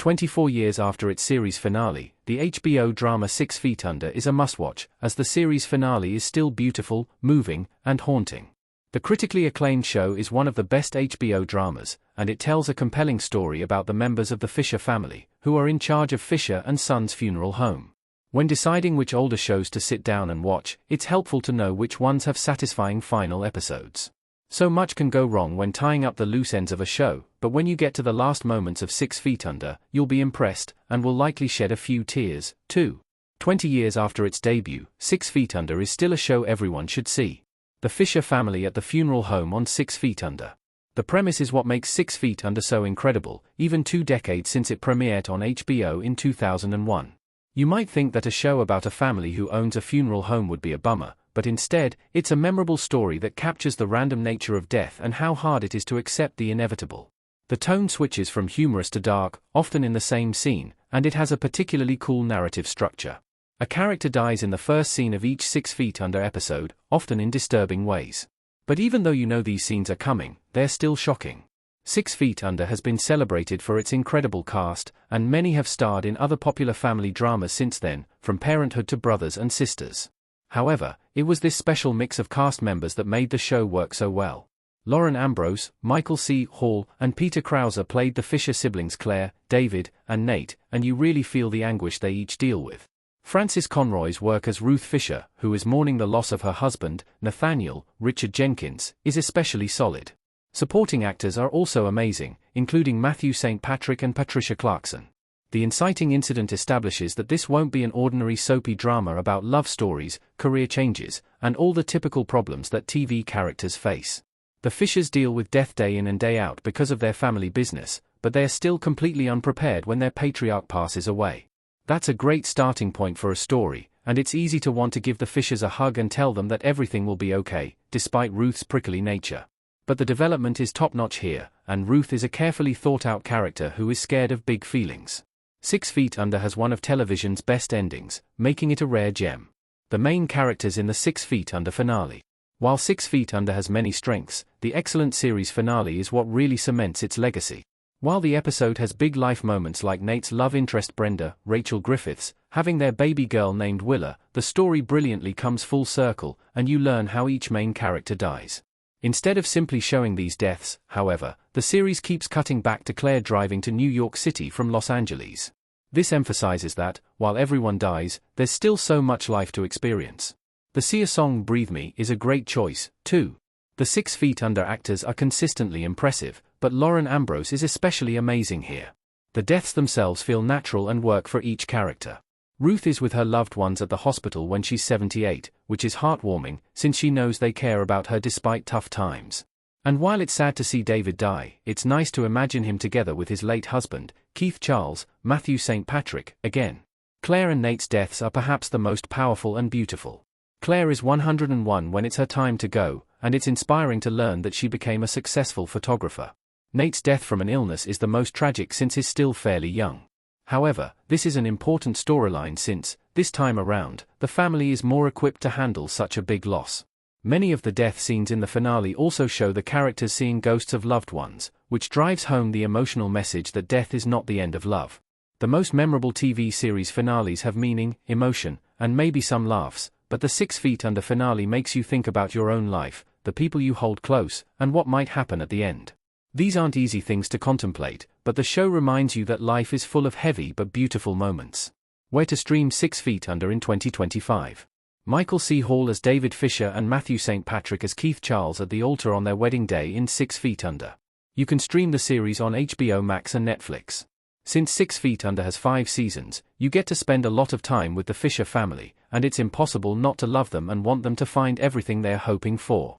24 years after its series finale, the HBO drama 6 Feet Under is a must-watch, as the series finale is still beautiful, moving, and haunting. The critically acclaimed show is one of the best HBO dramas, and it tells a compelling story about the members of the Fisher family, who are in charge of Fisher and Son's funeral home. When deciding which older shows to sit down and watch, it's helpful to know which ones have satisfying final episodes. So much can go wrong when tying up the loose ends of a show, but when you get to the last moments of 6 Feet Under, you'll be impressed, and will likely shed a few tears, too. 20 years after its debut, 6 Feet Under is still a show everyone should see. The Fisher family at the funeral home on 6 Feet Under. The premise is what makes 6 Feet Under so incredible, even 2 decades since it premiered on HBO in 2001. You might think that a show about a family who owns a funeral home would be a bummer, but instead, it's a memorable story that captures the random nature of death and how hard it is to accept the inevitable. The tone switches from humorous to dark, often in the same scene, and it has a particularly cool narrative structure. A character dies in the first scene of each 6 Feet Under episode, often in disturbing ways. But even though you know these scenes are coming, they're still shocking. 6 Feet Under has been celebrated for its incredible cast, and many have starred in other popular family dramas since then, from Parenthood to Brothers and Sisters. However, it was this special mix of cast members that made the show work so well. Lauren Ambrose, Michael C. Hall, and Peter Krause played the Fisher siblings Claire, David, and Nate, and you really feel the anguish they each deal with. Frances Conroy's work as Ruth Fisher, who is mourning the loss of her husband, Nathaniel Richard Jenkins, is especially solid. Supporting actors are also amazing, including Matthew St. Patrick and Patricia Clarkson. The inciting incident establishes that this won't be an ordinary soapy drama about love stories, career changes, and all the typical problems that TV characters face. The Fishers deal with death day in and day out because of their family business, but they are still completely unprepared when their patriarch passes away. That's a great starting point for a story, and it's easy to want to give the Fishers a hug and tell them that everything will be okay, despite Ruth's prickly nature. But the development is top-notch here, and Ruth is a carefully thought-out character who is scared of big feelings. 6 Feet Under has one of television's best endings, making it a rare gem. The main characters in the 6 Feet Under finale. While 6 Feet Under has many strengths, the excellent series finale is what really cements its legacy. While the episode has big life moments like Nate's love interest Brenda, Rachel Griffiths, having their baby girl named Willa, the story brilliantly comes full circle, and you learn how each main character dies. Instead of simply showing these deaths, however, the series keeps cutting back to Claire driving to New York City from Los Angeles. This emphasizes that, while everyone dies, there's still so much life to experience. The Sia song Breathe Me is a great choice, too. The 6 Feet Under actors are consistently impressive, but Lauren Ambrose is especially amazing here. The deaths themselves feel natural and work for each character. Ruth is with her loved ones at the hospital when she's 78, which is heartwarming, since she knows they care about her despite tough times. And while it's sad to see David die, it's nice to imagine him together with his late husband, Keith Charles, Matthew St. Patrick, again. Claire and Nate's deaths are perhaps the most powerful and beautiful. Claire is 101 when it's her time to go, and it's inspiring to learn that she became a successful photographer. Nate's death from an illness is the most tragic since he's still fairly young. However, this is an important storyline since, this time around, the family is more equipped to handle such a big loss. Many of the death scenes in the finale also show the characters seeing ghosts of loved ones, which drives home the emotional message that death is not the end of love. The most memorable TV series finales have meaning, emotion, and maybe some laughs, but the 6 Feet Under finale makes you think about your own life, the people you hold close, and what might happen at the end. These aren't easy things to contemplate, but the show reminds you that life is full of heavy but beautiful moments. Where to stream 6 Feet Under in 2025? Michael C. Hall as David Fisher and Matthew St. Patrick as Keith Charles at the altar on their wedding day in 6 Feet Under. You can stream the series on HBO Max and Netflix. Since 6 Feet Under has 5 seasons, you get to spend a lot of time with the Fisher family, and it's impossible not to love them and want them to find everything they're hoping for.